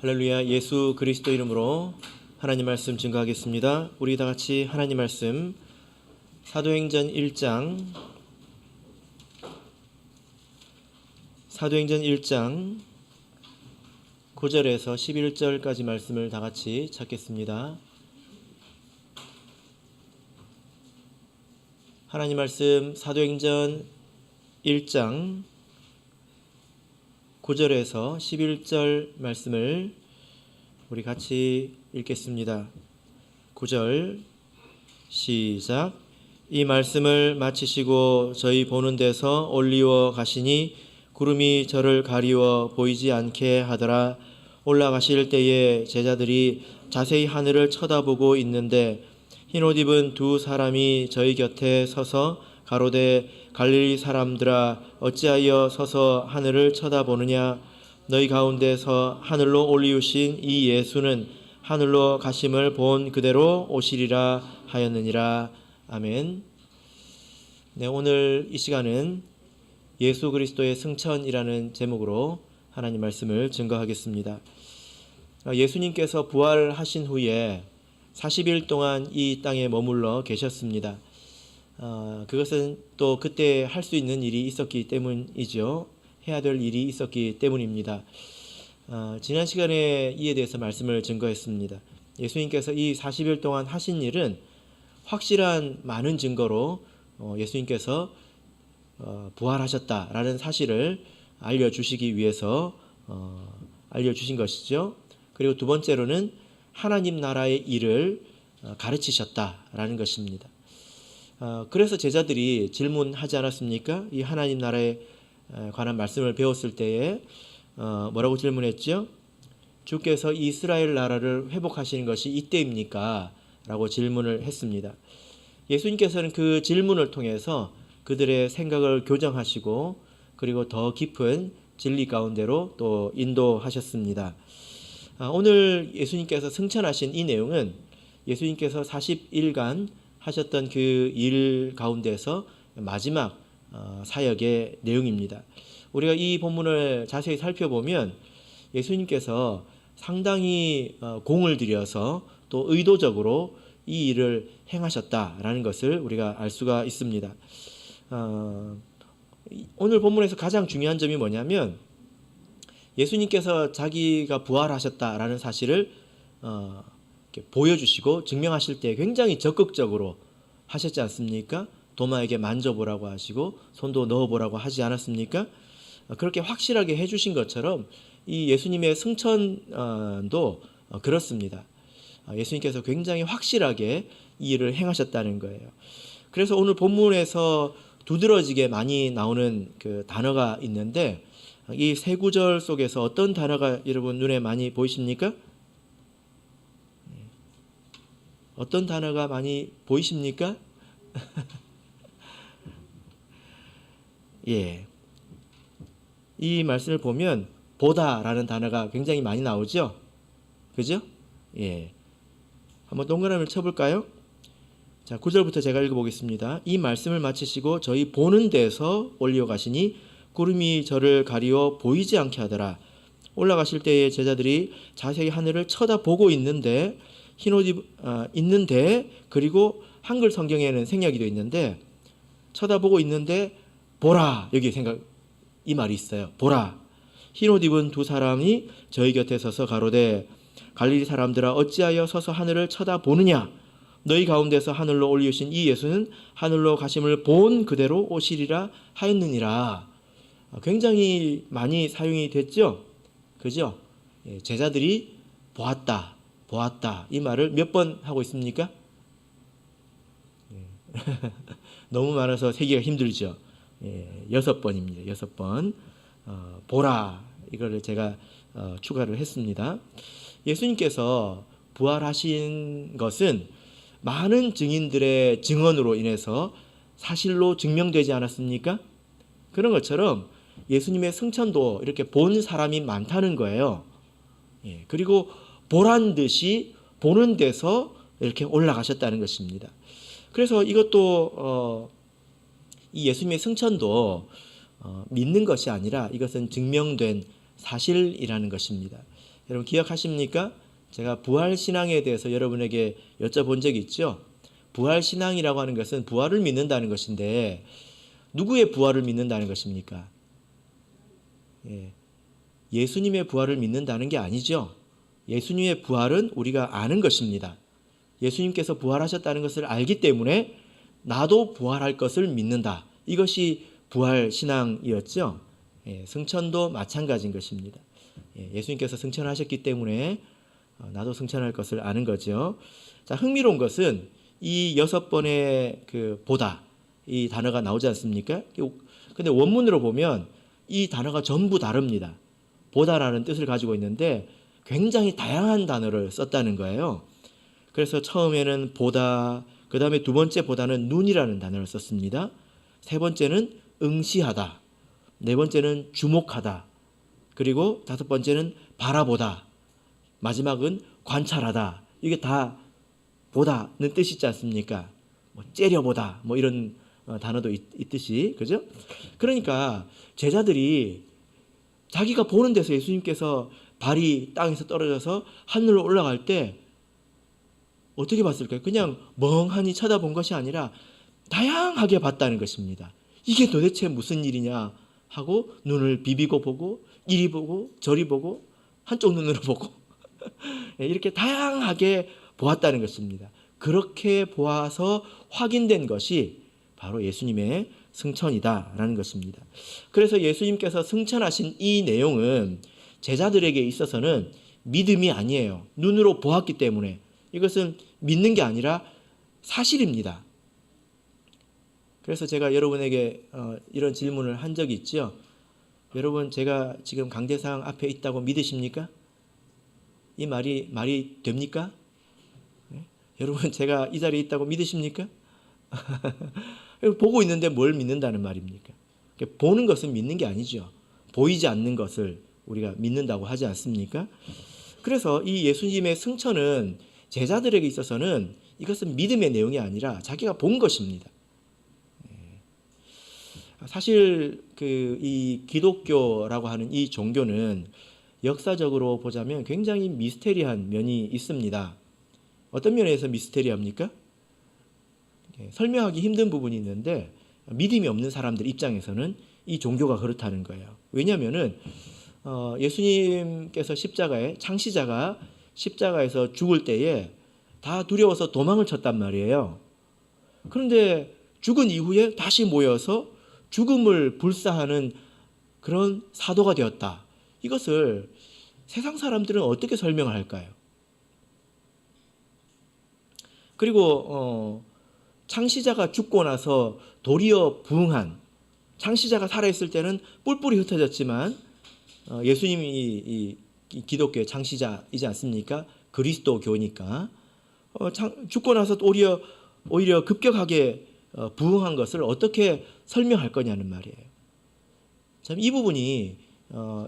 할렐루야. 예수 그리스도 이름으로 하나님 말씀 증거하겠습니다. 우리 다 같이 하나님 말씀 사도행전 1장 9절에서 11절까지 말씀을 다 같이 찾겠습니다. 하나님 말씀 사도행전 1장 9절에서 11절 말씀을 우리 같이 읽겠습니다. 9절 시작. 이 말씀을 마치시고 저희 보는 데서 올리워 가시니 구름이 저를 가리워 보이지 않게 하더라. 올라가실 때에 제자들이 자세히 하늘을 쳐다보고 있는데 흰옷 입은 두 사람이 저희 곁에 서서 가로되 갈릴리 사람들아 어찌하여 서서 하늘을 쳐다보느냐. 너희 가운데서 하늘로 올리우신 이 예수는 하늘로 가심을 본 그대로 오시리라 하였느니라. 아멘. 네, 오늘 이 시간은 예수 그리스도의 승천이라는 제목으로 하나님 말씀을 증거하겠습니다. 예수님께서 부활하신 후에 40일 동안 이 땅에 머물러 계셨습니다. 그것은 또 그때 할 수 있는 일이 있었기 때문이죠. 해야 될 일이 있었기 때문입니다. 지난 시간에 이에 대해서 말씀을 증거했습니다. 예수님께서 이 40일 동안 하신 일은 확실한 많은 증거로 예수님께서 부활하셨다라는 사실을 알려주시기 위해서 알려주신 것이죠. 그리고 두 번째로는 하나님 나라의 일을 가르치셨다라는 것입니다. 그래서 제자들이 질문하지 않았습니까? 이 하나님 나라에 관한 말씀을 배웠을 때에 뭐라고 질문했죠? 주께서 이스라엘 나라를 회복하시는 것이 이때입니까? 라고 질문을 했습니다. 예수님께서는 그 질문을 통해서 그들의 생각을 교정하시고 그리고 더 깊은 진리 가운데로 또 인도하셨습니다. 오늘 예수님께서 승천하신 이 내용은 예수님께서 40일간 하셨던 그 일 가운데서 마지막 사역의 내용입니다. 우리가 이 본문을 자세히 살펴보면 예수님께서 상당히 공을 들여서 또 의도적으로 이 일을 행하셨다라는 것을 우리가 알 수가 있습니다. 오늘 본문에서 가장 중요한 점이 뭐냐면 예수님께서 자기가 부활하셨다라는 사실을 보여주시고 증명하실 때 굉장히 적극적으로 하셨지 않습니까? 도마에게 만져보라고 하시고 손도 넣어보라고 하지 않았습니까? 그렇게 확실하게 해주신 것처럼 이 예수님의 승천도 그렇습니다. 예수님께서 굉장히 확실하게 이 일을 행하셨다는 거예요. 그래서 오늘 본문에서 두드러지게 많이 나오는 그 단어가 있는데 이 세 구절 속에서 어떤 단어가 여러분 눈에 많이 보이십니까? 어떤 단어가 많이 보이십니까? 예. 이 말씀을 보면 보다라는 단어가 굉장히 많이 나오죠? 그죠? 예. 한번 동그라미를 쳐볼까요? 자, 9절부터 제가 읽어보겠습니다. 이 말씀을 마치시고 저희 보는 데서 올리어 가시니 구름이 저를 가리워 보이지 않게 하더라. 올라가실 때에 제자들이 자세히 하늘을 쳐다보고 있는데 흰옷 있는데 그리고 한글 성경에는 생략이 되어 있는데 쳐다보고 있는데 보라 여기 이 말이 있어요. 보라 흰옷 입은 두 사람이 저희 곁에 서서 가로되 갈릴리 사람들아 어찌하여 서서 하늘을 쳐다보느냐. 너희 가운데서 하늘로 올리우신 이 예수는 하늘로 가심을 본 그대로 오시리라 하였느니라. 굉장히 많이 사용이 됐죠. 그죠? 제자들이 보았다 이 말을 몇 번 하고 있습니까? 너무 많아서 세기가 힘들죠. 6번입니다. 6번. 보라 이거를 제가 추가를 했습니다. 예수님께서 부활하신 것은 많은 증인들의 증언으로 인해서 사실로 증명되지 않았습니까? 그런 것처럼 예수님의 승천도 이렇게 본 사람이 많다는 거예요. 그리고 보란 듯이 보는 데서 이렇게 올라가셨다는 것입니다. 그래서 이것도 이 예수님의 승천도 믿는 것이 아니라 이것은 증명된 사실이라는 것입니다. 여러분 기억하십니까? 제가 부활 신앙에 대해서 여러분에게 여쭤본 적이 있죠. 부활 신앙이라고 하는 것은 부활을 믿는다는 것인데 누구의 부활을 믿는다는 것입니까? 예수님의 부활을 믿는다는 게 아니죠. 예수님의 부활은 우리가 아는 것입니다. 예수님께서 부활하셨다는 것을 알기 때문에 나도 부활할 것을 믿는다. 이것이 부활 신앙이었죠. 승천도 마찬가지인 것입니다. 예수님께서 승천하셨기 때문에 나도 승천할 것을 아는 거죠. 자, 흥미로운 것은 이 6번의 그 보다 이 단어가 나오지 않습니까? 근데 원문으로 보면 이 단어가 전부 다릅니다. 보다라는 뜻을 가지고 있는데 굉장히 다양한 단어를 썼다는 거예요. 그래서 처음에는 보다, 그 다음에 두 번째 보다는 눈이라는 단어를 썼습니다. 세 번째는 응시하다, 네 번째는 주목하다, 그리고 다섯 번째는 바라보다, 마지막은 관찰하다. 이게 다 보다는 뜻이 있지 않습니까? 뭐 째려보다 뭐 이런 단어도 있듯이, 그죠? 그러니까 제자들이 자기가 보는 데서 예수님께서 발이 땅에서 떨어져서 하늘로 올라갈 때 어떻게 봤을까요? 그냥 멍하니 쳐다본 것이 아니라 다양하게 봤다는 것입니다. 이게 도대체 무슨 일이냐 하고 눈을 비비고 보고 이리 보고 저리 보고 한쪽 눈으로 보고 이렇게 다양하게 보았다는 것입니다. 그렇게 보아서 확인된 것이 바로 예수님의 승천이다라는 것입니다. 그래서 예수님께서 승천하신 이 내용은 제자들에게 있어서는 믿음이 아니에요. 눈으로 보았기 때문에 이것은 믿는 게 아니라 사실입니다. 그래서 제가 여러분에게 이런 질문을 한 적이 있죠. 여러분, 제가 지금 강대상 앞에 있다고 믿으십니까? 이 말이 됩니까? 네? 여러분, 제가 이 자리에 있다고 믿으십니까? 보고 있는데 뭘 믿는다는 말입니까? 보는 것은 믿는 게 아니죠. 보이지 않는 것을 우리가 믿는다고 하지 않습니까? 그래서 이 예수님의 승천은 제자들에게 있어서는 이것은 믿음의 내용이 아니라 자기가 본 것입니다. 사실 이 기독교라고 하는 이 종교는 역사적으로 보자면 굉장히 미스테리한 면이 있습니다. 어떤 면에서 미스테리합니까? 설명하기 힘든 부분이 있는데 믿음이 없는 사람들 입장에서는 이 종교가 그렇다는 거예요. 왜냐하면은 예수님께서 창시자가 십자가에서 죽을 때에 다 두려워서 도망을 쳤단 말이에요. 그런데 죽은 이후에 다시 모여서 죽음을 불사하는 그런 사도가 되었다. 이것을 세상 사람들은 어떻게 설명을 할까요? 그리고 창시자가 죽고 나서 도리어 부흥한, 창시자가 살아있을 때는 뿔뿔이 흩어졌지만 예수님이 이 기독교의 창시자이지 않습니까? 그리스도교니까 죽고 나서 오히려 급격하게 부흥한 것을 어떻게 설명할 거냐는 말이에요. 참 이 부분이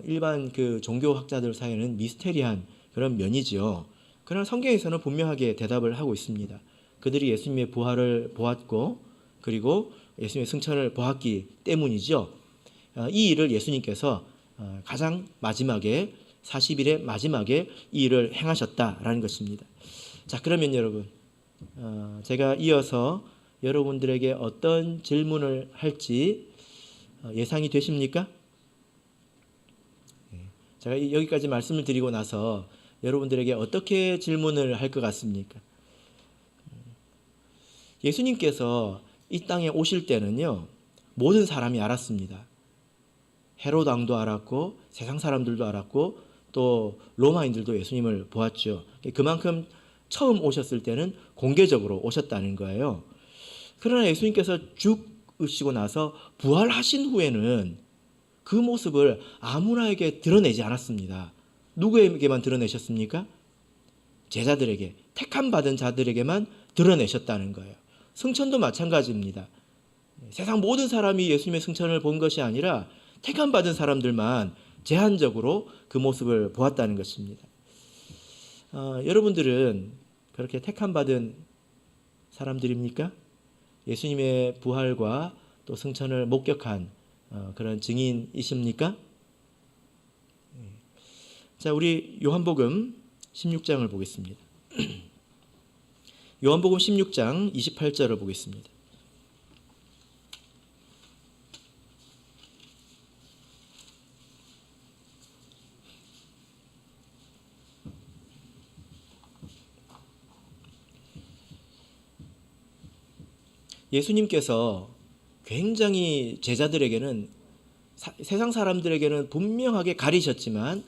일반 그 종교학자들 사이에는 미스테리한 그런 면이지요. 그러나 성경에서는 분명하게 대답을 하고 있습니다. 그들이 예수님의 부활을 보았고 그리고 예수님의 승천을 보았기 때문이죠. 이 일을 예수님께서 가장 마지막에 40일의 마지막에 이 일을 행하셨다라는 것입니다. 자, 그러면 여러분, 제가 이어서 여러분들에게 어떤 질문을 할지 예상이 되십니까? 제가 여기까지 말씀을 드리고 나서 여러분들에게 어떻게 질문을 할 것 같습니까? 예수님께서 이 땅에 오실 때는요, 모든 사람이 알았습니다. 헤롯 왕도 알았고 세상 사람들도 알았고 또 로마인들도 예수님을 보았죠. 그만큼 처음 오셨을 때는 공개적으로 오셨다는 거예요. 그러나 예수님께서 죽으시고 나서 부활하신 후에는 그 모습을 아무나에게 드러내지 않았습니다. 누구에게만 드러내셨습니까? 제자들에게, 택함 받은 자들에게만 드러내셨다는 거예요. 승천도 마찬가지입니다. 세상 모든 사람이 예수님의 승천을 본 것이 아니라 택함 받은 사람들만 제한적으로 그 모습을 보았다는 것입니다. 여러분들은 그렇게 택함 받은 사람들입니까? 예수님의 부활과 또 승천을 목격한 그런 증인이십니까? 자, 우리 요한복음 16장을 보겠습니다. 요한복음 16장 28절을 보겠습니다. 예수님께서 굉장히 제자들에게는 세상 사람들에게는 분명하게 가리셨지만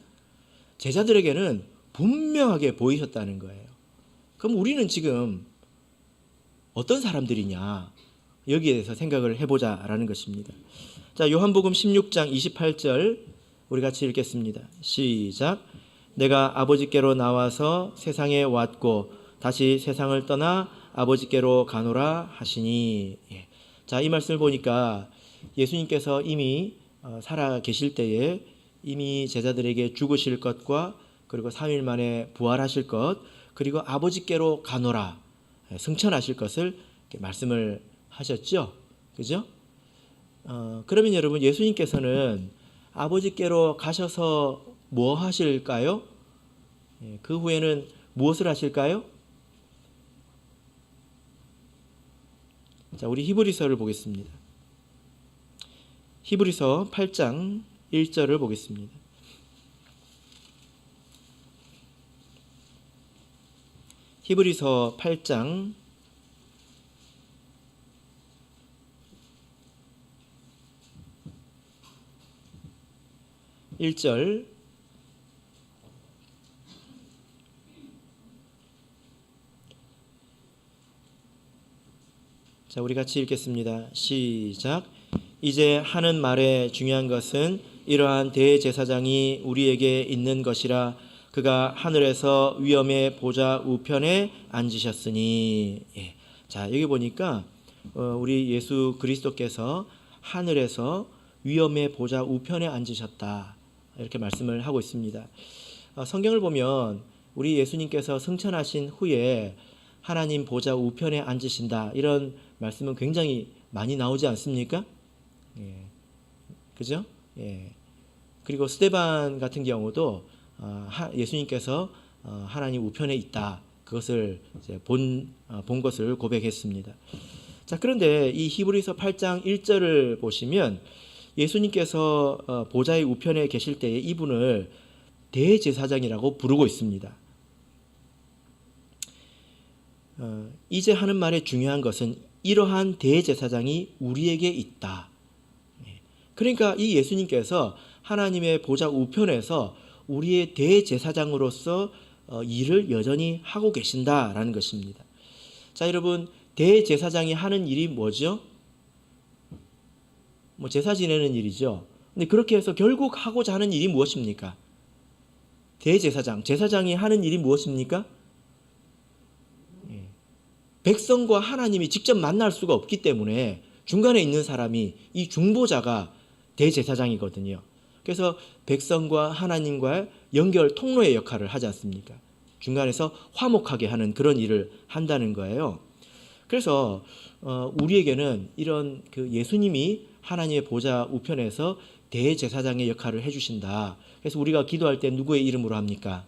제자들에게는 분명하게 보이셨다는 거예요. 그럼 우리는 지금 어떤 사람들이냐, 여기에 대해서 생각을 해보자라는 것입니다. 자, 요한복음 16장 28절 우리 같이 읽겠습니다. 시작. 내가 아버지께로 나와서 세상에 왔고 다시 세상을 떠나 아버지께로 가노라 하시니. 자, 이 말씀을 보니까 예수님께서 이미 살아 계실 때에 이미 제자들에게 죽으실 것과 그리고 3일 만에 부활하실 것, 그리고 아버지께로 가노라, 승천하실 것을 말씀을 하셨죠. 그죠? 그러면 여러분, 예수님께서는 아버지께로 가셔서 뭐 하실까요? 그 후에는 무엇을 하실까요? 자, 우리 히브리서를 보겠습니다. 히브리서 8장 1절을 보겠습니다. 히브리서 8장 1절. 자, 우리 같이 읽겠습니다. 시작. 이제 하는 말의 중요한 것은 이러한 대제사장이 우리에게 있는 것이라. 그가 하늘에서 위엄의 보좌 우편에 앉으셨으니. 자, 여기 보니까 우리 예수 그리스도께서 하늘에서 위엄의 보좌 우편에 앉으셨다, 이렇게 말씀을 하고 있습니다. 성경을 보면 우리 예수님께서 승천하신 후에 하나님 보좌 우편에 앉으신다, 이런 말씀은 굉장히 많이 나오지 않습니까? 그죠? 그리고 스데반 같은 경우도 예수님께서 하나님 우편에 있다, 그것을 이제 본 것을 고백했습니다. 자, 그런데 이 히브리서 8장 1절을 보시면 예수님께서 보좌의 우편에 계실 때에 이분을 대제사장이라고 부르고 있습니다. 이제 하는 말의 중요한 것은 이러한 대제사장이 우리에게 있다. 그러니까 이 예수님께서 하나님의 보좌 우편에서 우리의 대제사장으로서 일을 여전히 하고 계신다라는 것입니다. 자, 여러분, 대제사장이 하는 일이 뭐죠? 제사 지내는 일이죠. 근데 그렇게 해서 결국 하고자 하는 일이 무엇입니까? 대제사장, 제사장이 하는 일이 무엇입니까? 백성과 하나님이 직접 만날 수가 없기 때문에 중간에 있는 사람이, 이 중보자가 대제사장이거든요. 그래서 백성과 하나님과 연결 통로의 역할을 하지 않습니까? 중간에서 화목하게 하는 그런 일을 한다는 거예요. 그래서 우리에게는 이런 그 예수님이 하나님의 보좌 우편에서 대제사장의 역할을 해주신다. 그래서 우리가 기도할 때 누구의 이름으로 합니까?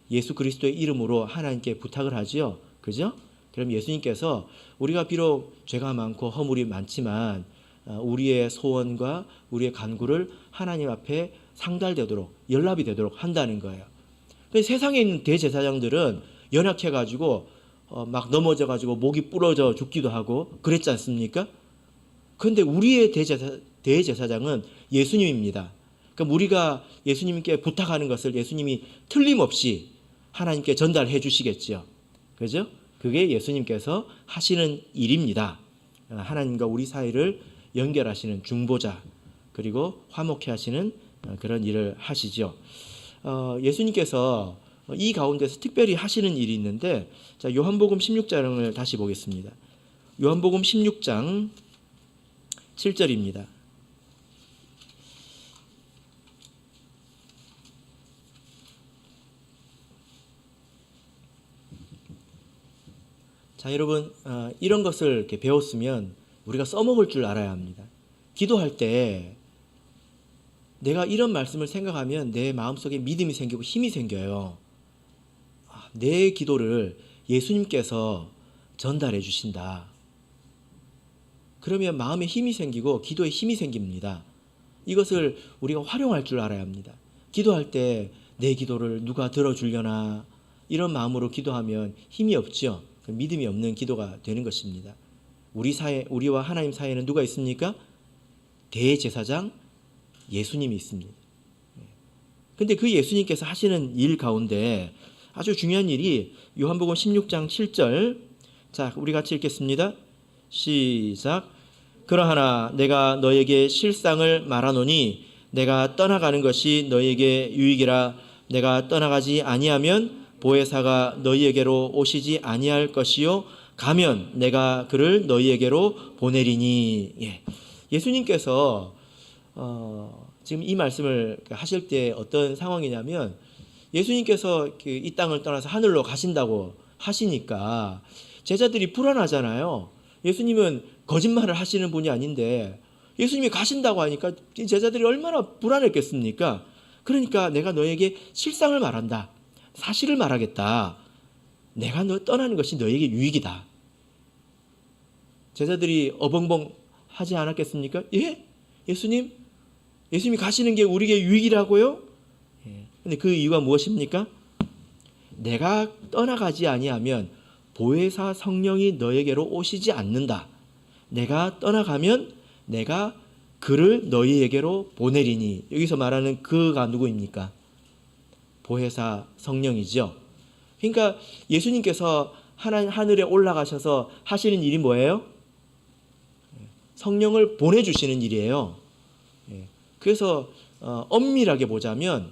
예수 그리스도의 이름으로 하나님께 부탁을 하지요. 그죠? 그럼 예수님께서 우리가 비록 죄가 많고 허물이 많지만 우리의 소원과 우리의 간구를 하나님 앞에 상달되도록, 연락이 되도록 한다는 거예요. 세상에 있는 대제사장들은 연약해가지고 막 넘어져가지고 목이 부러져 죽기도 하고 그랬지 않습니까? 그런데 우리의 대제사장은 예수님입니다. 그럼 우리가 예수님께 부탁하는 것을 예수님이 틀림없이 하나님께 전달해 주시겠죠. 그죠? 그게 예수님께서 하시는 일입니다. 하나님과 우리 사이를 연결하시는 중보자, 그리고 화목해 하시는 그런 일을 하시죠. 예수님께서 이 가운데서 특별히 하시는 일이 있는데, 자, 요한복음 16장을 다시 보겠습니다. 요한복음 16장 7절입니다. 자, 여러분, 이런 것을 이렇게 배웠으면 우리가 써먹을 줄 알아야 합니다. 기도할 때 내가 이런 말씀을 생각하면 내 마음속에 믿음이 생기고 힘이 생겨요. 내 기도를 예수님께서 전달해 주신다. 그러면 마음에 힘이 생기고 기도에 힘이 생깁니다. 이것을 우리가 활용할 줄 알아야 합니다. 기도할 때 내 기도를 누가 들어주려나 이런 마음으로 기도하면 힘이 없죠. 믿음이 없는 기도가 되는 것입니다. 우리와 하나님 사이에는 누가 있습니까? 대제사장 예수님이 있습니다. 근데 그 예수님께서 하시는 일 가운데 아주 중요한 일이 요한복음 16장 7절. 자, 우리 같이 읽겠습니다. 시작. 그러하나 내가 너에게 실상을 말하노니 내가 떠나가는 것이 너에게 유익이라. 내가 떠나가지 아니하면 보혜사가 너희에게로 오시지 아니할 것이요 가면 내가 그를 너희에게로 보내리니. 예수님께서 지금 이 말씀을 하실 때 어떤 상황이냐면 예수님께서 이 땅을 떠나서 하늘로 가신다고 하시니까 제자들이 불안하잖아요. 예수님은 거짓말을 하시는 분이 아닌데 예수님이 가신다고 하니까 제자들이 얼마나 불안했겠습니까? 그러니까 내가 너에게 실상을 말한다. 사실을 말하겠다. 내가 너 떠나는 것이 너에게 유익이다. 제자들이 어벙벙 하지 않았겠습니까? 예? 예수님이 가시는 게 우리에게 유익이라고요? 근데 그 이유가 무엇입니까? 내가 떠나가지 아니하면 보혜사 성령이 너에게로 오시지 않는다. 내가 떠나가면 내가 그를 너희에게로 보내리니. 여기서 말하는 그가 누구입니까? 보혜사 성령이죠. 그러니까 예수님께서 하늘에 올라가셔서 하시는 일이 뭐예요? 성령을 보내주시는 일이에요. 그래서 엄밀하게 보자면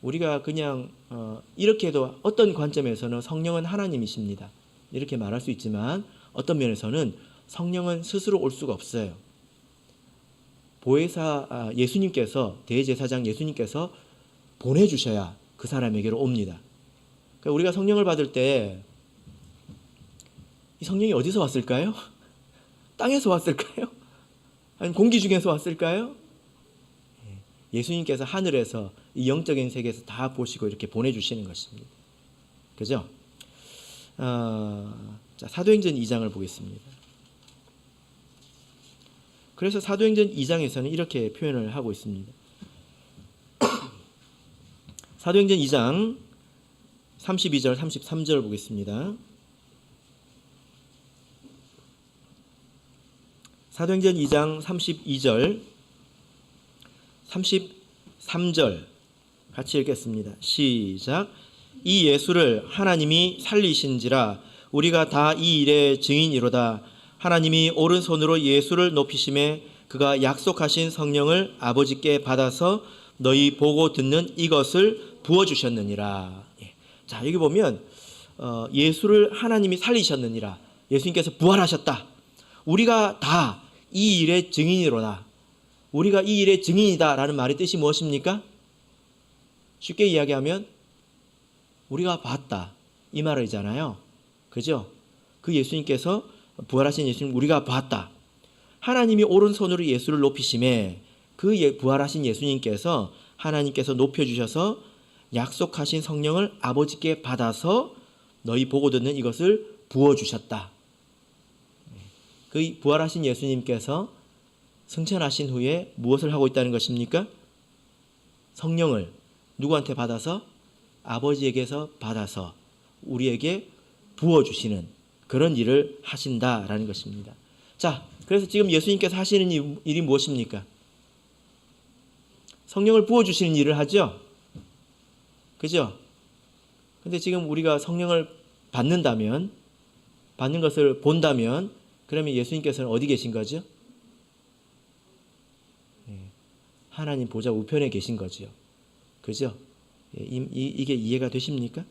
우리가 그냥 이렇게 해도 어떤 관점에서는 성령은 하나님이십니다. 이렇게 말할 수 있지만 어떤 면에서는 성령은 스스로 올 수가 없어요. 보혜사 예수님께서 대제사장 예수님께서 보내주셔야 그 사람에게로 옵니다. 그러니까 우리가 성령을 받을 때 이 성령이 어디서 왔을까요? 땅에서 왔을까요? 아니면 공기 중에서 왔을까요? 예수님께서 하늘에서 이 영적인 세계에서 다 보시고 이렇게 보내주시는 것입니다. 그죠? 자, 사도행전 2장을 보겠습니다. 그래서 사도행전 2장에서는 이렇게 표현을 하고 있습니다. 사도행전 2장 32절 33절 보겠습니다. 사도행전 2장 32절 33절 같이 읽겠습니다. 시작. 이 예수를 하나님이 살리신지라 우리가 다 이 일의 증인이로다. 하나님이 오른손으로 예수를 높이심에 그가 약속하신 성령을 아버지께 받아서 너희 보고 듣는 이것을 부어주셨느니라. 자, 여기 보면 예수를 하나님이 살리셨느니라. 예수님께서 부활하셨다. 우리가 다 이 일의 증인이로다. 우리가 이 일의 증인이다라는 말의 뜻이 무엇입니까? 쉽게 이야기하면 우리가 봤다 이 말이잖아요. 그죠? 그 예수님께서 부활하신 예수님 우리가 봤다. 하나님이 오른손으로 예수를 높이심에 그 부활하신 예수님께서 하나님께서 높여주셔서 약속하신 성령을 아버지께 받아서 너희 보고 듣는 이것을 부어주셨다. 그 부활하신 예수님께서 승천하신 후에 무엇을 하고 있다는 것입니까? 성령을 누구한테 받아서? 아버지에게서 받아서 우리에게 부어주시는 그런 일을 하신다라는 것입니다. 자, 그래서 지금 예수님께서 하시는 일이 무엇입니까? 성령을 부어주시는 일을 하죠? 그죠? 근데 지금 우리가 성령을 받는다면, 받는 것을 본다면, 그러면 예수님께서는 어디 계신 거죠? 하나님 보좌 우편에 계신 거죠. 그죠? 이게 이해가 되십니까?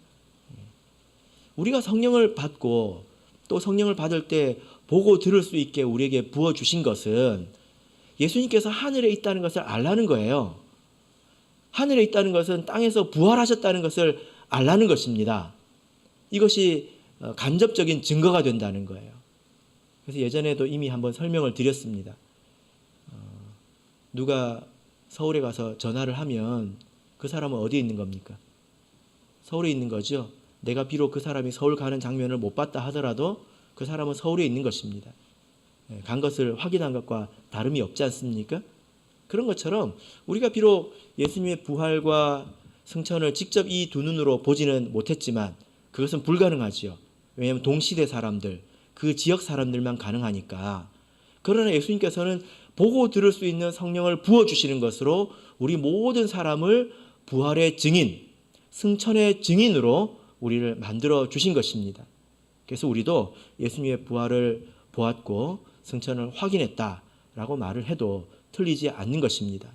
우리가 성령을 받고 또 성령을 받을 때 보고 들을 수 있게 우리에게 부어주신 것은 예수님께서 하늘에 있다는 것을 알라는 거예요. 하늘에 있다는 것은 땅에서 부활하셨다는 것을 알라는 것입니다. 이것이 간접적인 증거가 된다는 거예요. 그래서 예전에도 이미 한번 설명을 드렸습니다. 누가 서울에 가서 전화를 하면 그 사람은 어디에 있는 겁니까? 서울에 있는 거죠. 내가 비록 그 사람이 서울 가는 장면을 못 봤다 하더라도 그 사람은 서울에 있는 것입니다. 간 것을 확인한 것과 다름이 없지 않습니까? 그런 것처럼 우리가 비록 예수님의 부활과 승천을 직접 이 두 눈으로 보지는 못했지만 그것은 불가능하지요. 왜냐하면 동시대 사람들, 그 지역 사람들만 가능하니까. 그러나 예수님께서는 보고 들을 수 있는 성령을 부어주시는 것으로 우리 모든 사람을 부활의 증인, 승천의 증인으로 우리를 만들어 주신 것입니다. 그래서 우리도 예수님의 부활을 보았고 승천을 확인했다라고 말을 해도 틀리지 않는 것입니다.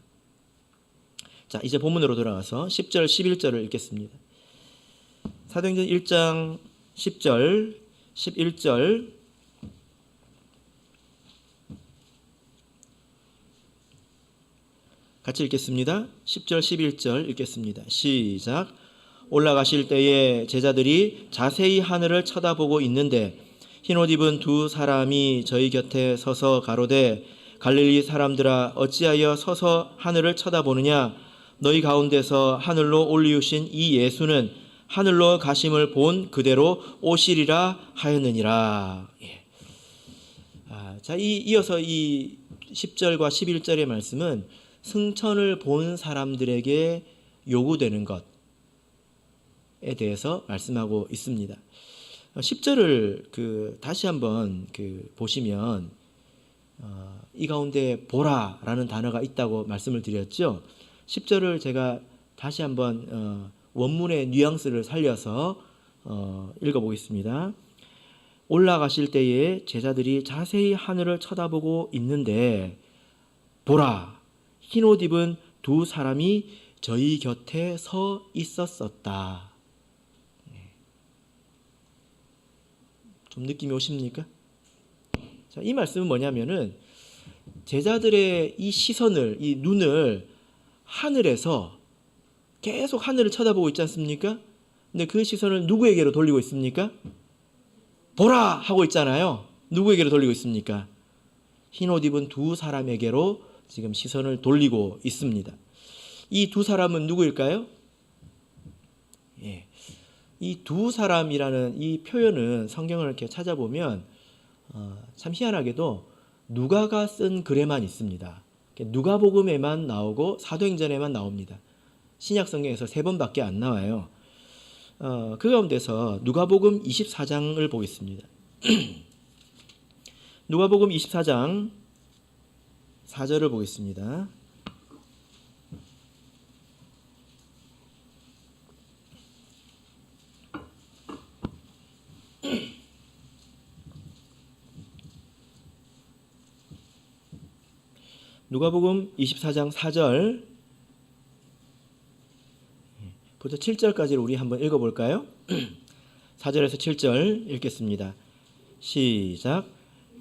자, 이제 본문으로 돌아가서 10절, 11절을 읽겠습니다. 사도행전 1장 10절, 11절 같이 읽겠습니다. 10절, 11절 읽겠습니다. 시작. 올라가실 때에 제자들이 자세히 하늘을 쳐다보고 있는데 흰옷 입은 두 사람이 저희 곁에 서서 가로되 갈릴리 사람들아 어찌하여 서서 하늘을 쳐다보느냐 너희 가운데서 하늘로 올리우신 이 예수는 하늘로 가심을 본 그대로 오시리라 하였느니라. 예. 자, 이어서 이 10절과 11절의 말씀은 승천을 본 사람들에게 요구되는 것에 대해서 말씀하고 있습니다. 10절을 다시 한번 보시면 이 가운데 보라라는 단어가 있다고 말씀을 드렸죠. 10절을 제가 다시 한번 원문의 뉘앙스를 살려서 읽어보겠습니다. 올라가실 때에 제자들이 자세히 하늘을 쳐다보고 있는데 보라 흰옷 입은 두 사람이 저희 곁에 서 있었었다. 좀 느낌이 오십니까? 자, 이 말씀은 뭐냐면은 제자들의 이 시선을, 이 눈을 하늘에서 계속 하늘을 쳐다보고 있지 않습니까? 근데 그 시선을 누구에게로 돌리고 있습니까? 보라! 하고 있잖아요. 누구에게로 돌리고 있습니까? 흰옷 입은 두 사람에게로 지금 시선을 돌리고 있습니다. 이 두 사람은 누구일까요? 예. 이 두 사람이라는 이 표현은 성경을 이렇게 찾아보면 참 희한하게도 누가가 쓴 글에만 있습니다. 누가복음에만 나오고 사도행전에만 나옵니다. 신약 성경에서 3번밖에 안 나와요. 그 가운데서 누가복음 24장을 보겠습니다. 누가복음 24장 4절을 보겠습니다. 누가복음 24장 4절 부터 7절까지를 우리 한번 읽어볼까요? 4절에서 7절 읽겠습니다. 시작.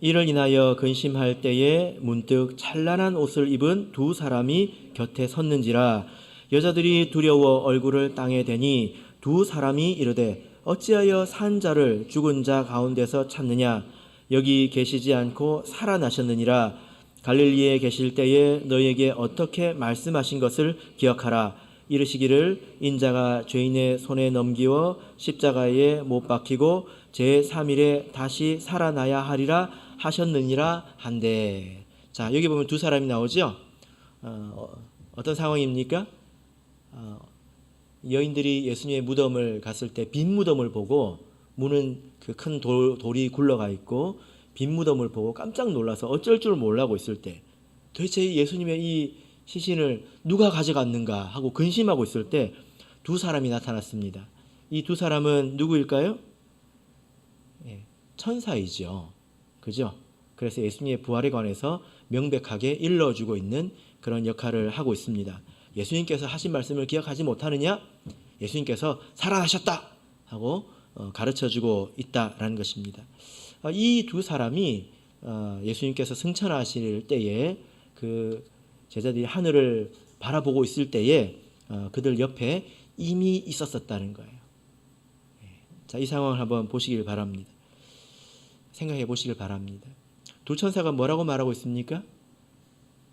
이를 인하여 근심할 때에 문득 찬란한 옷을 입은 두 사람이 곁에 섰는지라 여자들이 두려워 얼굴을 땅에 대니 두 사람이 이르되 어찌하여 산 자를 죽은 자 가운데서 찾느냐 여기 계시지 않고 살아나셨느니라 갈릴리에 계실 때에 너희에게 어떻게 말씀하신 것을 기억하라 이르시기를 인자가 죄인의 손에 넘기워 십자가에 못 박히고 제3일에 다시 살아나야 하리라 하셨느니라 한데. 자, 여기 보면 두 사람이 나오죠. 어떤 상황입니까? 여인들이 예수님의 무덤을 갔을 때 빈 무덤을 보고 문은 그 큰 돌이 굴러가 있고 빈 무덤을 보고 깜짝 놀라서 어쩔 줄 몰라고 있을 때 도대체 예수님의 이 시신을 누가 가져갔는가 하고 근심하고 있을 때 두 사람이 나타났습니다. 이 두 사람은 누구일까요? 천사이죠. 그죠? 그래서 예수님의 부활에 관해서 명백하게 일러주고 있는 그런 역할을 하고 있습니다. 예수님께서 하신 말씀을 기억하지 못하느냐? 예수님께서 살아나셨다! 하고 가르쳐주고 있다라는 것입니다. 이 두 사람이 예수님께서 승천하실 때에 그 제자들이 하늘을 바라보고 있을 때에 그들 옆에 이미 있었었다는 거예요. 자, 이 상황을 한번 보시길 바랍니다. 생각해 보시길 바랍니다. 두 천사가 뭐라고 말하고 있습니까?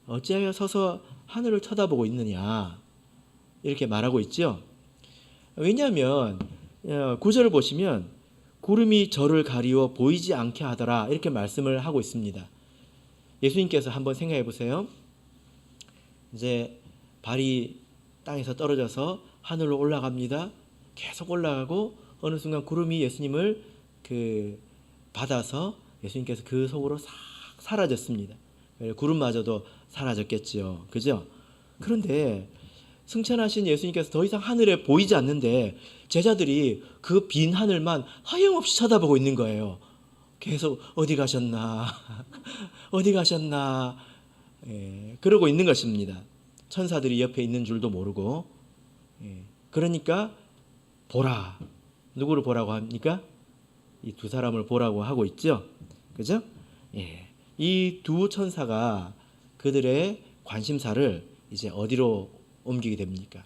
어찌하여 서서 하늘을 쳐다보고 있느냐 이렇게 말하고 있죠. 왜냐하면 9절을 보시면 구름이 저를 가리워 보이지 않게 하더라 이렇게 말씀을 하고 있습니다. 예수님께서 한번 생각해 보세요. 이제 발이 땅에서 떨어져서 하늘로 올라갑니다. 계속 올라가고 어느 순간 구름이 예수님을 받아서 예수님께서 그 속으로 싹 사라졌습니다. 구름마저도 사라졌겠지요. 그죠? 그런데 승천하신 예수님께서 더 이상 하늘에 보이지 않는데 제자들이 그 빈 하늘만 하염없이 쳐다보고 있는 거예요. 계속 어디 가셨나 어디 가셨나 그러고 있는 것입니다. 천사들이 옆에 있는 줄도 모르고. 그러니까 보라. 누구를 보라고 합니까? 이 두 사람을 보라고 하고 있죠. 그죠? 이 두 천사가 그들의 관심사를 이제 어디로 옮기게 됩니까?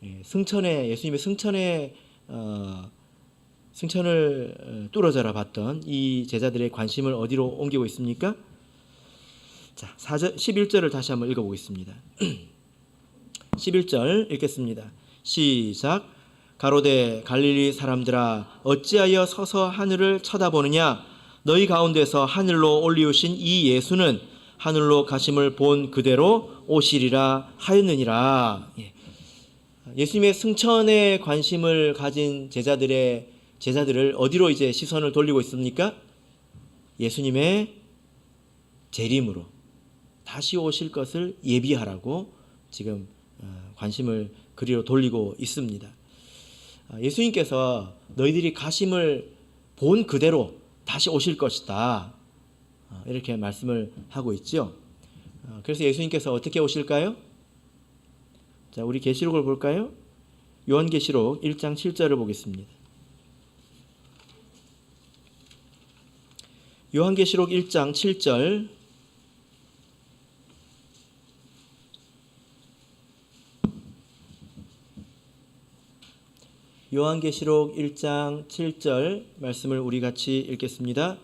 예수님의 승천을 뚫어져라 봤던 이 제자들의 관심을 어디로 옮기고 있습니까? 자, 11절을 다시 한번 읽어보겠습니다. 11절 읽겠습니다. 시작. 가로되 갈릴리 사람들아 어찌하여 서서 하늘을 쳐다보느냐? 너희 가운데서 하늘로 올리우신 이 예수는 하늘로 가심을 본 그대로 오시리라 하였느니라. 예수님의 승천에 관심을 가진 제자들을 어디로 이제 시선을 돌리고 있습니까? 예수님의 재림으로 다시 오실 것을 예비하라고 지금 관심을 그리로 돌리고 있습니다. 예수님께서 너희들이 가심을 본 그대로 다시 오실 것이다 이렇게 말씀을 하고 있죠. 그래서 예수님께서 어떻게 오실까요? 자, 우리 계시록을 볼까요? 요한계시록 1장 7절을 보겠습니다. 요한계시록 1장 7절. 요한계시록 1장 7절 말씀을 우리 같이 읽겠습니다.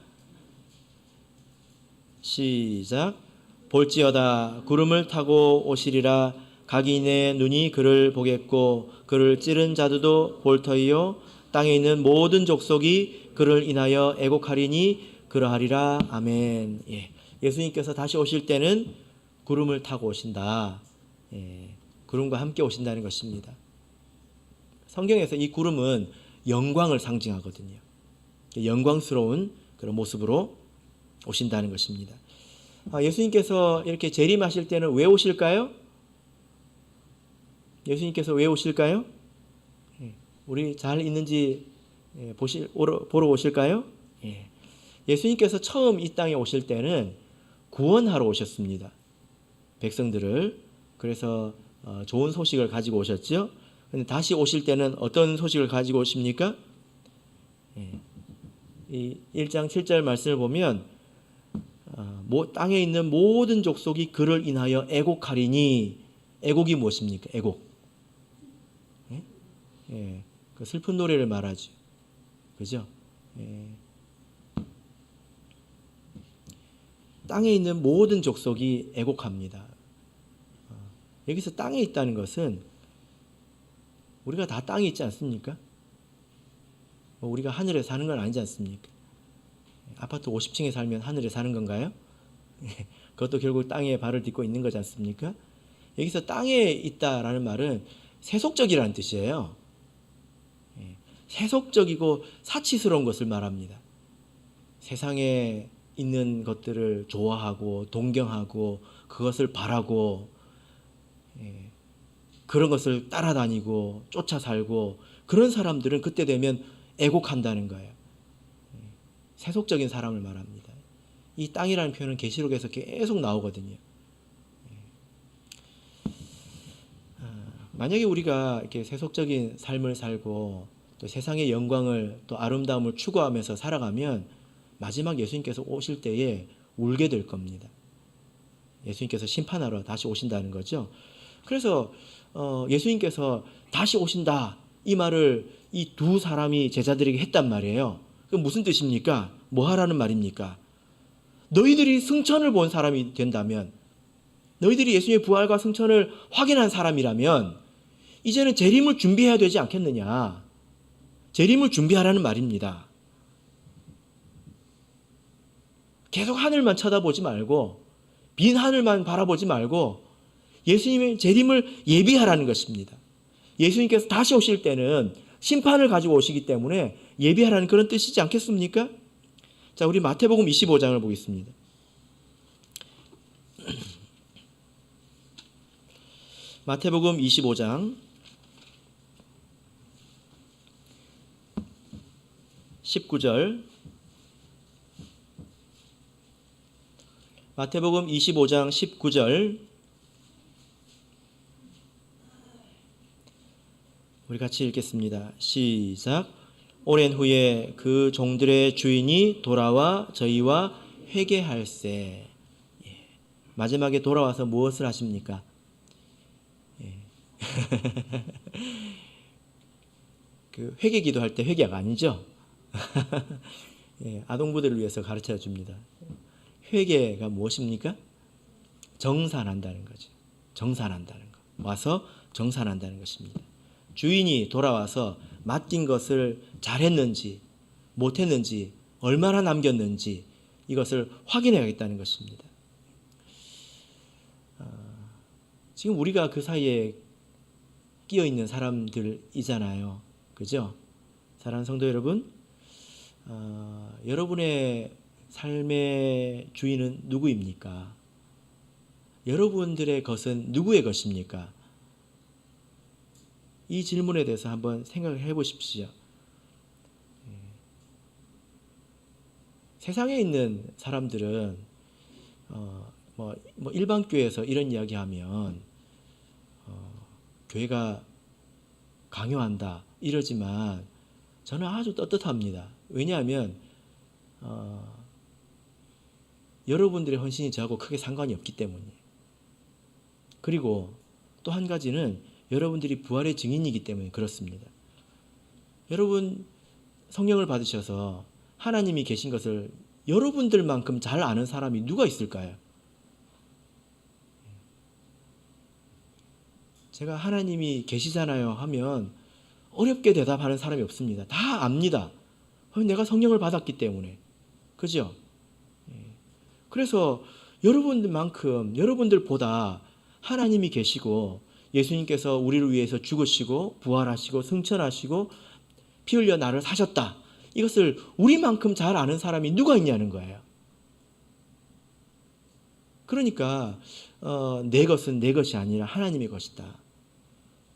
시작. 볼지어다 구름을 타고 오시리라. 각인의 눈이 그를 보겠고 그를 찌른 자들도 볼 터이요 땅에 있는 모든 족속이 그를 인하여 애곡하리니 그러하리라. 아멘. 예수님께서 다시 오실 때는 구름을 타고 오신다. 구름과 함께 오신다는 것입니다. 성경에서 이 구름은 영광을 상징하거든요. 영광스러운 그런 모습으로 오신다는 것입니다. 예수님께서 이렇게 재림하실 때는 왜 오실까요? 예수님께서 왜 오실까요? 우리 잘 있는지 보러 오실까요? 예수님께서 처음 이 땅에 오실 때는 구원하러 오셨습니다. 백성들을. 그래서 좋은 소식을 가지고 오셨죠. 그런데 다시 오실 때는 어떤 소식을 가지고 오십니까? 이 1장 7절 말씀을 보면 땅에 있는 모든 족속이 그를 인하여 애곡하리니. 애곡이 무엇입니까? 애곡. 그 슬픈 노래를 말하죠. 그죠? 땅에 있는 모든 족속이 애곡합니다. 여기서 땅에 있다는 것은 우리가 다 땅에 있지 않습니까? 우리가 하늘에 사는 건 아니지 않습니까? 아파트 50층에 살면 하늘에 사는 건가요? 그것도 결국 땅에 발을 딛고 있는 거지 않습니까? 여기서 땅에 있다라는 말은 세속적이라는 뜻이에요. 세속적이고 사치스러운 것을 말합니다. 세상에 있는 것들을 좋아하고 동경하고 그것을 바라고 그런 것을 따라다니고 쫓아 살고 그런 사람들은 그때 되면 애곡한다는 거예요. 세속적인 사람을 말합니다. 이 땅이라는 표현은 계시록에서 계속 나오거든요. 만약에 우리가 이렇게 세속적인 삶을 살고 또 세상의 영광을 또 아름다움을 추구하면서 살아가면 마지막 예수님께서 오실 때에 울게 될 겁니다. 예수님께서 심판하러 다시 오신다는 거죠. 그래서 예수님께서 다시 오신다 이 말을 이 두 사람이 제자들에게 했단 말이에요. 그럼 무슨 뜻입니까? 뭐 하라는 말입니까? 너희들이 승천을 본 사람이 된다면 너희들이 예수님의 부활과 승천을 확인한 사람이라면 이제는 재림을 준비해야 되지 않겠느냐. 재림을 준비하라는 말입니다. 계속 하늘만 쳐다보지 말고 빈 하늘만 바라보지 말고 예수님의 재림을 예비하라는 것입니다. 예수님께서 다시 오실 때는 심판을 가지고 오시기 때문에 예비하라는 그런 뜻이지 않겠습니까? 자, 우리 마태복음 25장을 보겠습니다. 마태복음 25장 19절. 마태복음 25장 19절. 우리 같이 읽겠습니다. 시작. 오랜 후에 그 종들의 주인이 돌아와 저희와 회개할세. 마지막에 돌아와서 무엇을 하십니까? 그 회개기도 할 때 회개가 아니죠. 아동부들을 위해서 가르쳐 줍니다. 회개가 무엇입니까? 정산한다는 거죠. 정산한다는 것. 와서 정산한다는 것입니다. 주인이 돌아와서 맡긴 것을 잘했는지 못했는지 얼마나 남겼는지 이것을 확인해야겠다는 것입니다. 지금 우리가 그 사이에 끼어 있는 사람들이잖아요. 그죠? 사랑하는 성도 여러분, 여러분의 삶의 주인은 누구입니까? 여러분들의 것은 누구의 것입니까? 이 질문에 대해서 한번 생각을 해보십시오. 세상에 있는 사람들은 일반 교회에서 이런 이야기하면 교회가 강요한다 이러지만 저는 아주 떳떳합니다. 왜냐하면 여러분들의 헌신이 저하고 크게 상관이 없기 때문이에요. 그리고 또 한 가지는 여러분들이 부활의 증인이기 때문에 그렇습니다. 여러분 성령을 받으셔서 하나님이 계신 것을 여러분들만큼 잘 아는 사람이 누가 있을까요? 제가 하나님이 계시잖아요 하면 어렵게 대답하는 사람이 없습니다. 다 압니다. 내가 성령을 받았기 때문에. 그죠? 그래서 여러분들만큼 여러분들보다 하나님이 계시고 예수님께서 우리를 위해서 죽으시고 부활하시고 승천하시고 피 흘려 나를 사셨다. 이것을 우리만큼 잘 아는 사람이 누가 있냐는 거예요. 그러니까 내 것은 내 것이 아니라 하나님의 것이다.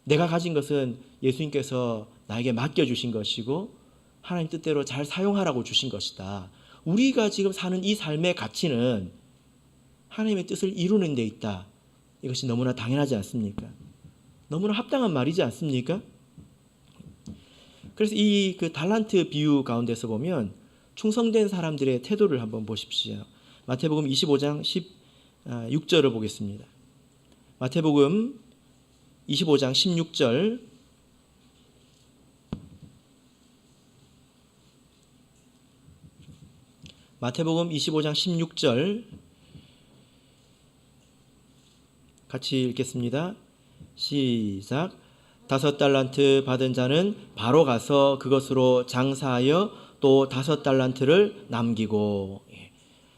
내가 가진 것은 예수님께서 나에게 맡겨주신 것이고 하나님 뜻대로 잘 사용하라고 주신 것이다. 우리가 지금 사는 이 삶의 가치는 하나님의 뜻을 이루는 데 있다. 이것이 너무나 당연하지 않습니까? 너무나 합당한 말이지 않습니까? 그래서 이 그 달란트 비유 가운데서 보면 충성된 사람들의 태도를 한번 보십시오. 마태복음 25장 16절을 보겠습니다. 마태복음 25장 16절. 마태복음 25장 16절 같이 읽겠습니다. 시작. 5달란트 받은 자는 바로 가서 그것으로 장사하여 또 5달란트를 남기고.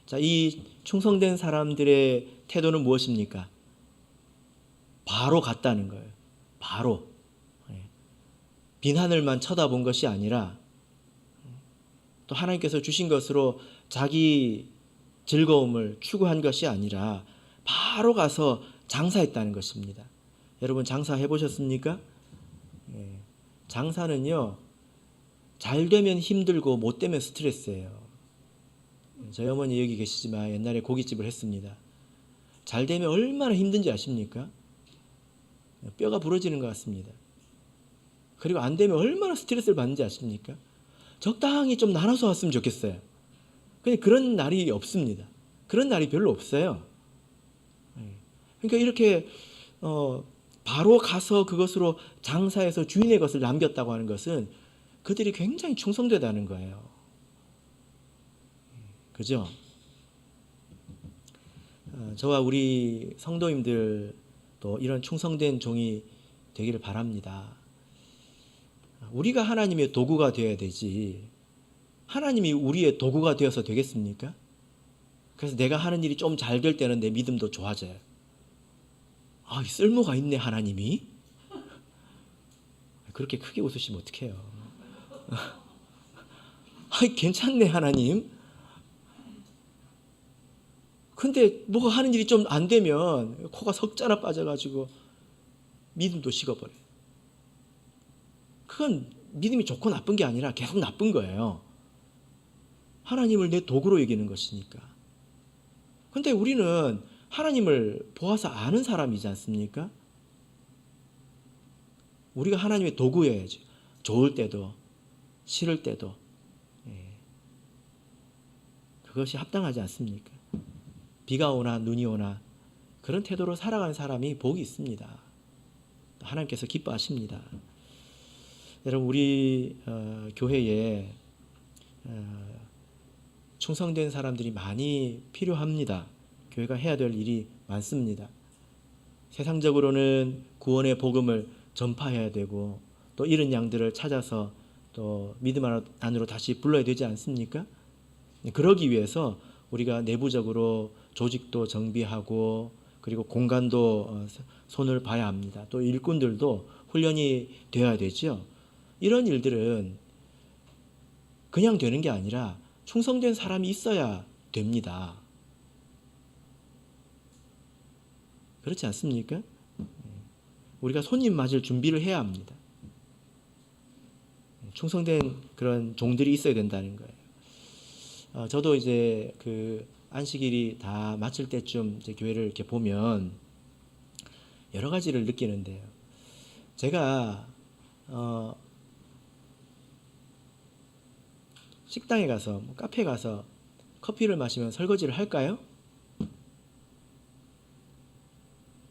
자, 이 충성된 사람들의 태도는 무엇입니까? 바로 갔다는 거예요. 바로. 빈 하늘만 쳐다본 것이 아니라 또 하나님께서 주신 것으로 자기 즐거움을 추구한 것이 아니라 바로 가서 장사했다는 것입니다. 여러분 장사해 보셨습니까? 장사는요, 잘 되면 힘들고 못 되면 스트레스예요. 저희 어머니 여기 계시지만 옛날에 고깃집을 했습니다. 잘 되면 얼마나 힘든지 아십니까? 뼈가 부러지는 것 같습니다. 그리고 안 되면 얼마나 스트레스를 받는지 아십니까? 적당히 좀 나눠서 왔으면 좋겠어요. 근데 그런 날이 없습니다. 그런 날이 별로 없어요. 그러니까 이렇게 바로 가서 그것으로 장사해서 주인의 것을 남겼다고 하는 것은 그들이 굉장히 충성되다는 거예요. 그죠? 저와 우리 성도님들도 이런 충성된 종이 되기를 바랍니다. 우리가 하나님의 도구가 되어야 되지 하나님이 우리의 도구가 되어서 되겠습니까? 그래서 내가 하는 일이 좀 잘 될 때는 내 믿음도 좋아져요. 쓸모가 있네 하나님이. 그렇게 크게 웃으시면 어떡해요. 괜찮네 하나님. 근데 뭐가 하는 일이 좀 안 되면 코가 석자나 빠져가지고 믿음도 식어버려요. 그건 믿음이 좋고 나쁜 게 아니라 계속 나쁜 거예요. 하나님을 내 도구로 여기는 것이니까. 근데 우리는 하나님을 보아서 아는 사람이지 않습니까? 우리가 하나님의 도구여야죠. 좋을 때도 싫을 때도. 그것이 합당하지 않습니까? 비가 오나 눈이 오나 그런 태도로 살아가는 사람이 복이 있습니다. 하나님께서 기뻐하십니다. 여러분 우리 교회에 충성된 사람들이 많이 필요합니다. 교회가 해야 될 일이 많습니다. 세상적으로는 구원의 복음을 전파해야 되고 또 잃은 양들을 찾아서 또 믿음 안으로 다시 불러야 되지 않습니까? 그러기 위해서 우리가 내부적으로 조직도 정비하고 그리고 공간도 손을 봐야 합니다. 또 일꾼들도 훈련이 되어야 되죠. 이런 일들은 그냥 되는 게 아니라 충성된 사람이 있어야 됩니다. 그렇지 않습니까? 우리가 손님 맞을 준비를 해야 합니다. 충성된 그런 종들이 있어야 된다는 거예요. 저도 이제 그 안식일이 다 마칠 때쯤 이제 교회를 이렇게 보면 여러 가지를 느끼는데요. 제가 식당에 가서 카페에 가서 커피를 마시면 설거지를 할까요?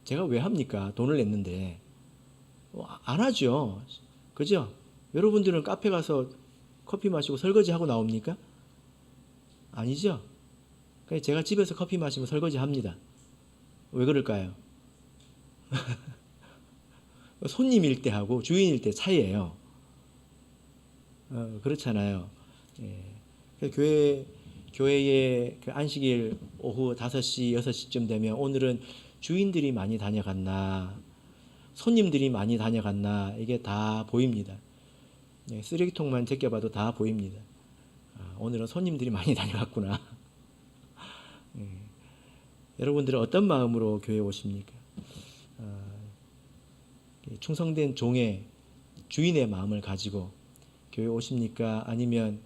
제가 왜 합니까? 돈을 냈는데. 안 하죠. 그죠? 여러분들은 카페 가서 커피 마시고 설거지 하고 나옵니까? 아니죠? 제가 집에서 커피 마시면 설거지 합니다. 왜 그럴까요? 손님일 때 하고 주인일 때 차이예요. 그렇잖아요. 교회에 그 안식일 오후 5시, 6시쯤 되면 오늘은 주인들이 많이 다녀갔나, 손님들이 많이 다녀갔나, 이게 다 보입니다. 쓰레기통만 제껴봐도 다 보입니다. 오늘은 손님들이 많이 다녀갔구나. 여러분들은 어떤 마음으로 교회에 오십니까? 충성된 종의 주인의 마음을 가지고 교회에 오십니까? 아니면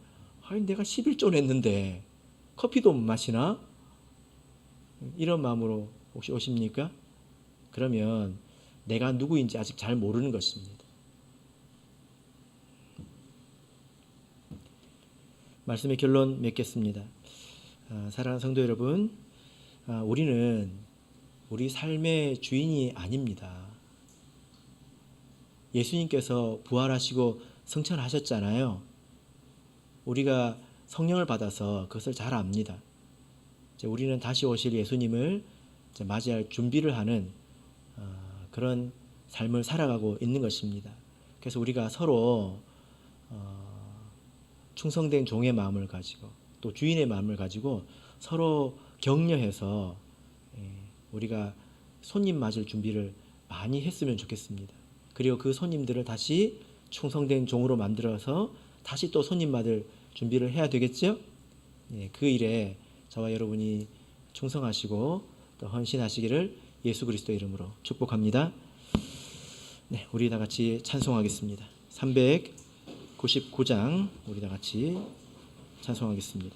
내가 11조 냈는데 커피도 못 마시나? 이런 마음으로 혹시 오십니까? 그러면 내가 누구인지 아직 잘 모르는 것입니다. 말씀의 결론 맺겠습니다. 사랑하는 성도 여러분, 우리는 우리 삶의 주인이 아닙니다. 예수님께서 부활하시고 승천하셨잖아요. 우리가 성령을 받아서 그것을 잘 압니다. 우리는 다시 오실 예수님을 맞이할 준비를 하는 그런 삶을 살아가고 있는 것입니다. 그래서 우리가 서로 충성된 종의 마음을 가지고 또 주인의 마음을 가지고 서로 격려해서 우리가 손님 맞을 준비를 많이 했으면 좋겠습니다. 그리고 그 손님들을 다시 충성된 종으로 만들어서 다시 또 손님 맞을 준비를 해야 되겠죠? 그 일에 저와 여러분이 충성하시고 또 헌신하시기를 예수 그리스도의 이름으로 축복합니다. 우리 다 같이 찬송하겠습니다. 399장 우리 다 같이 찬송하겠습니다.